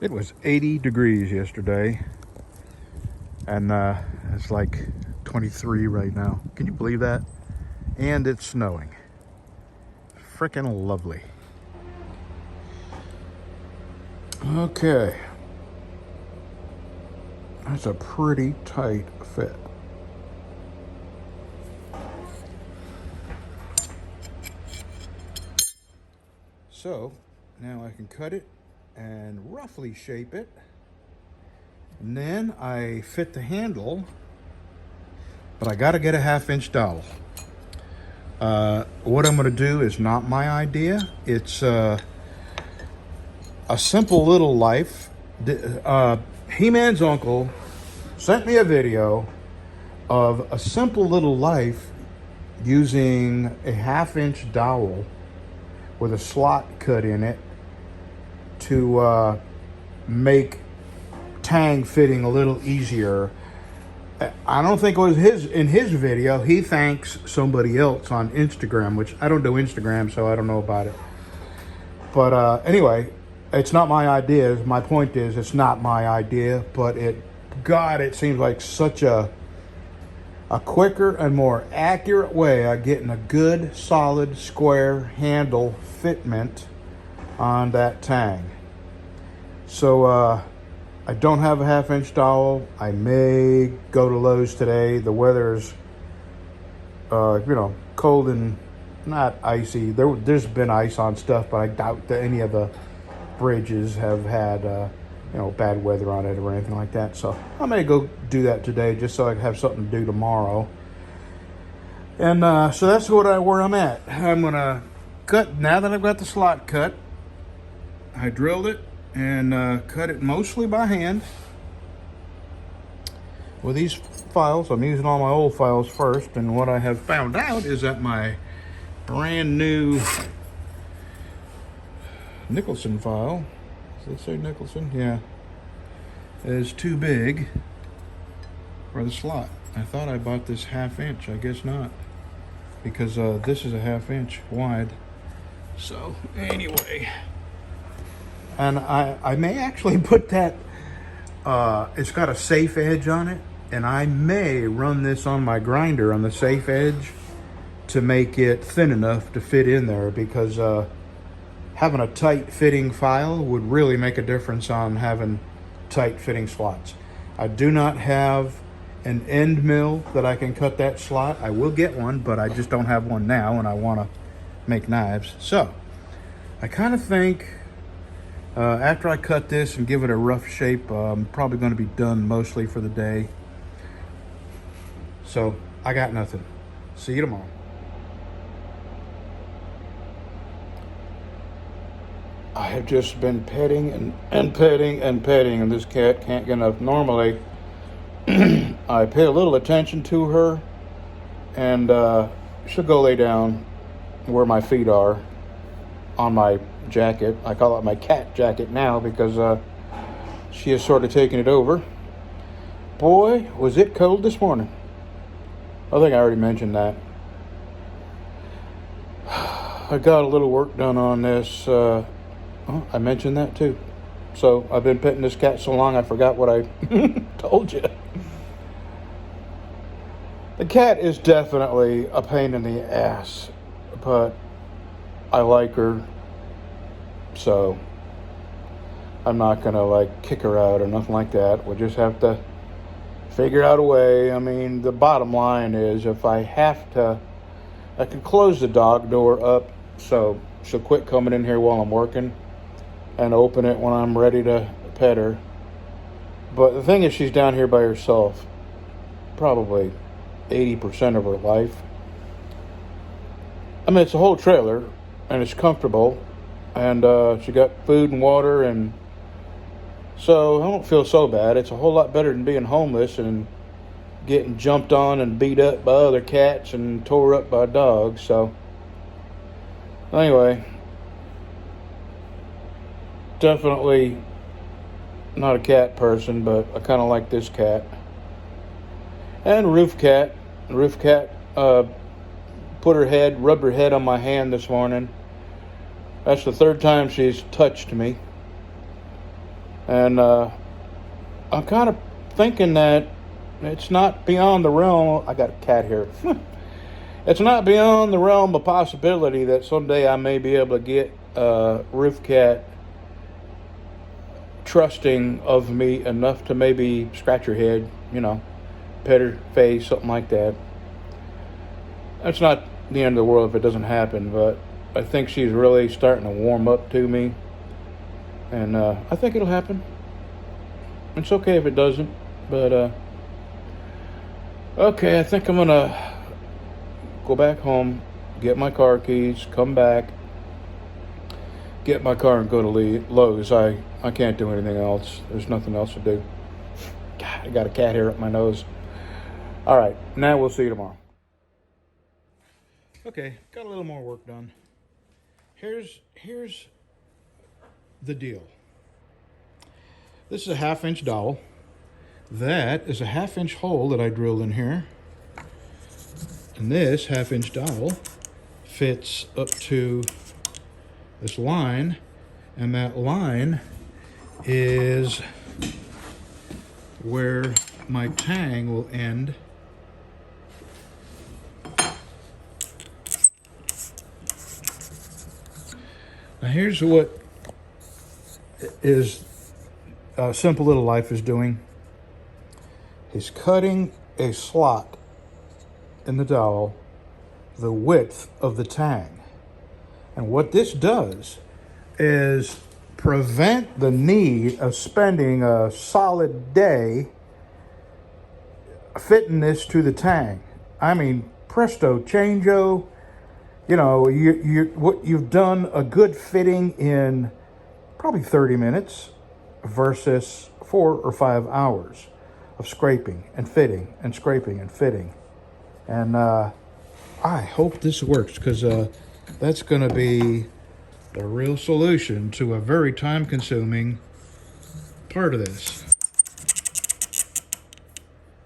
It was 80 degrees yesterday, and it's like 23 right now. Can you believe that? And it's snowing. Freaking lovely. Okay. That's a pretty tight fit. So, now I can cut it and roughly shape it. And then I fit the handle, but I gotta get a 1/2 inch dowel. What I'm gonna do is not my idea. It's a simple little life. He-Man's uncle sent me a video of a simple little life using a 1/2 inch dowel with a slot cut in it to make tang fitting a little easier. I don't think it was in his video. He thanks somebody else on Instagram, which I don't do Instagram, so I don't know about it. But anyway, it's not my idea. My point is, it's not my idea, but it seems like such a quicker and more accurate way of getting a good, solid, square handle fitment on that tang. So I don't have a 1/2 inch dowel. I may go to Lowe's today. The weather's, cold and not icy. There's been ice on stuff, but I doubt that any of the bridges have had, bad weather on it or anything like that. So I may go do that today just so I can have something to do tomorrow. And so that's where I'm at. I'm gonna cut, now that I've got the slot cut, I drilled it and cut it mostly by hand with these files. I'm using all my old files first, and what I have found out is that my brand new Nicholson file, does it say Nicholson? Yeah, is too big for the slot. I thought I bought this 1/2 inch. I guess not, because this is a 1/2 inch wide. So anyway, and I may actually put that, it's got a safe edge on it, and I may run this on my grinder on the safe edge to make it thin enough to fit in there, because having a tight fitting file would really make a difference on having tight fitting slots. I do not have an end mill that I can cut that slot. I will get one, but I just don't have one now, and I want to make knives. So I kind of think after I cut this and give it a rough shape, I'm probably going to be done mostly for the day. So I got nothing. See you tomorrow. I have just been petting and petting and petting, and this cat can't get enough. Normally, I pay a little attention to her, and she'll go lay down where my feet are on my jacket. I call it my cat jacket now, because she has sort of taken it over. Boy, was it cold this morning. I think I already mentioned that. I got a little work done on this. I mentioned that too. So I've been petting this cat so long I forgot what I told you. The cat is definitely a pain in the ass, but I like her, so I'm not gonna kick her out or nothing like that. We'll just have to figure out a way. I mean, the bottom line is, if I have to, I can close the dog door up so she'll quit coming in here while I'm working, and open it when I'm ready to pet her. But the thing is, she's down here by herself probably 80% of her life. I mean, it's a whole trailer, and it's comfortable, and she got food and water, and so I don't feel so bad. It's a whole lot better than being homeless and getting jumped on and beat up by other cats and tore up by dogs. So anyway, definitely not a cat person, but I kind of like this cat. And Roof Cat rubbed her head on my hand this morning. That's the third time she's touched me. And I'm kind of thinking that it's not beyond the realm. I got a cat here. It's not beyond the realm of possibility that someday I may be able to get Roof Cat trusting of me enough to maybe scratch her head, pet her face, something like that. That's not the end of the world if it doesn't happen, but I think she's really starting to warm up to me, and I think it'll happen. It's okay if it doesn't, but okay, I think I'm gonna go back home, get my car keys, come back, get my car and go to Lowe's. I can't do anything else. There's nothing else to do. God, I got a cat hair up my nose. All right, now we'll see you tomorrow. Okay, got a little more work done. Here's the deal. This is a 1/2-inch dowel. That is a 1/2-inch hole that I drilled in here. And this 1/2-inch dowel fits up to this line, and that line is where my tang will end. Now here's what is Simple Little Life is doing. He's cutting a slot in the dowel the width of the tang. And what this does is prevent the need of spending a solid day fitting this to the tang. I mean, presto changeo. You've done a good fitting in probably 30 minutes versus 4 or 5 hours of scraping and fitting and scraping and fitting. And I hope this works, because that's going to be the real solution to a very time-consuming part of this.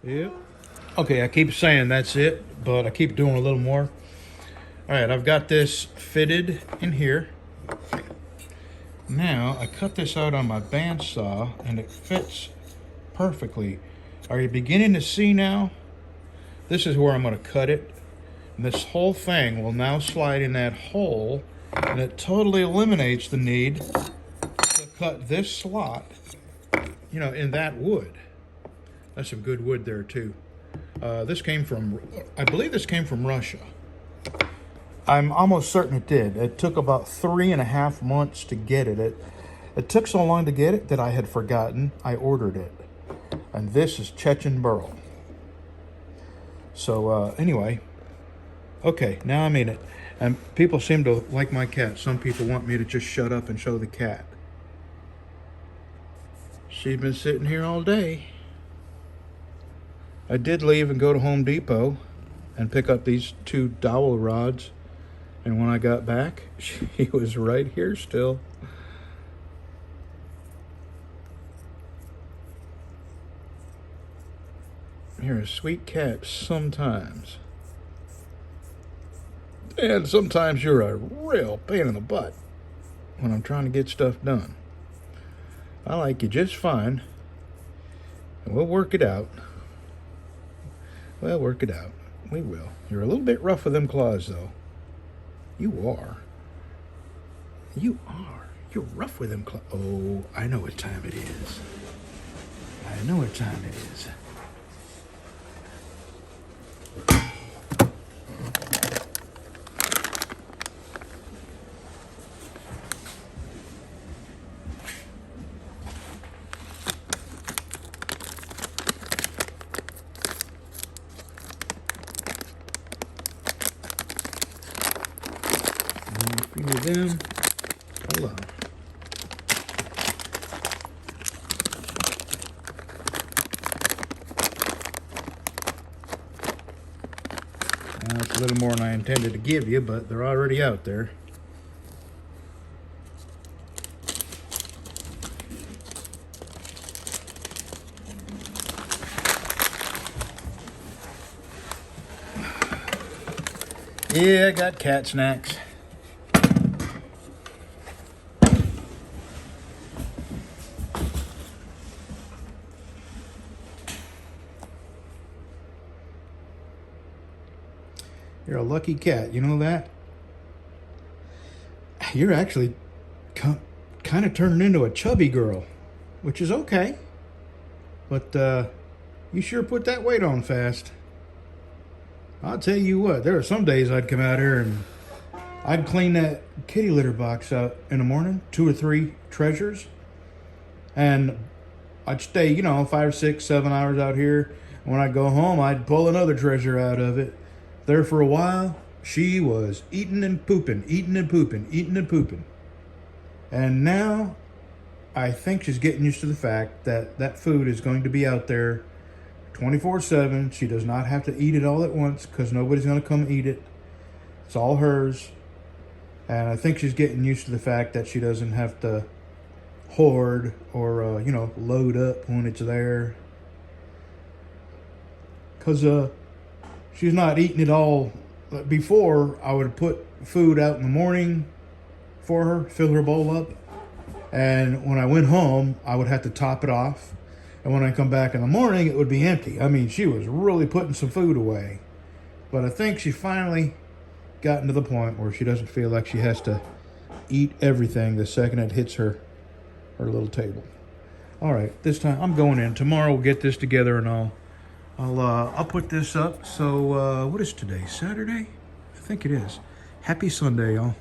Yep. Okay, I keep saying that's it, but I keep doing a little more. All right, I've got this fitted in here. Now, I cut this out on my bandsaw, and it fits perfectly. Are you beginning to see now? This is where I'm going to cut it. And this whole thing will now slide in that hole, and it totally eliminates the need to cut this slot, in that wood. That's some good wood there, too. I believe this came from Russia. I'm almost certain it did. It took about 3.5 months to get it. It took so long to get it that I had forgotten I ordered it. And this is Chechen burl. So anyway, okay, now I'm in it. And people seem to like my cat. Some people want me to just shut up and show the cat. She's been sitting here all day. I did leave and go to Home Depot and pick up these 2 dowel rods. And when I got back, she was right here still. You're a sweet cat sometimes. And sometimes you're a real pain in the butt when I'm trying to get stuff done. I like you just fine. And we'll work it out. We'll work it out. We will. You're a little bit rough with them claws, though. You are. You are. You're rough with them claws. Oh, I know what time it is. I know what time it is. Finger down. Hold on. Now it's a little more than I intended to give you, but they're already out there. Yeah, I got cat snacks. You're a lucky cat, you know that? You're actually kind of turning into a chubby girl, which is okay. But you sure put that weight on fast. I'll tell you what, there are some days I'd come out here and I'd clean that kitty litter box out in the morning, 2 or 3 treasures, and I'd stay, 5, 6, 7 hours out here. When I'd go home, I'd pull another treasure out of it. There for a while, she was eating and pooping, eating and pooping, eating and pooping. And now, I think she's getting used to the fact that that food is going to be out there 24/7. She does not have to eat it all at once because nobody's going to come eat it. It's all hers. And I think she's getting used to the fact that she doesn't have to hoard or, load up when it's there. Because she's not eating it all. Before, I would put food out in the morning for her, fill her bowl up. And when I went home, I would have to top it off. And when I come back in the morning, it would be empty. I mean, she was really putting some food away. But I think she finally gotten to the point where she doesn't feel like she has to eat everything the second it hits her little table. All right, this time I'm going in. Tomorrow we'll get this together and I'll put this up. So what is today? Saturday? I think it is. Happy Sunday, y'all.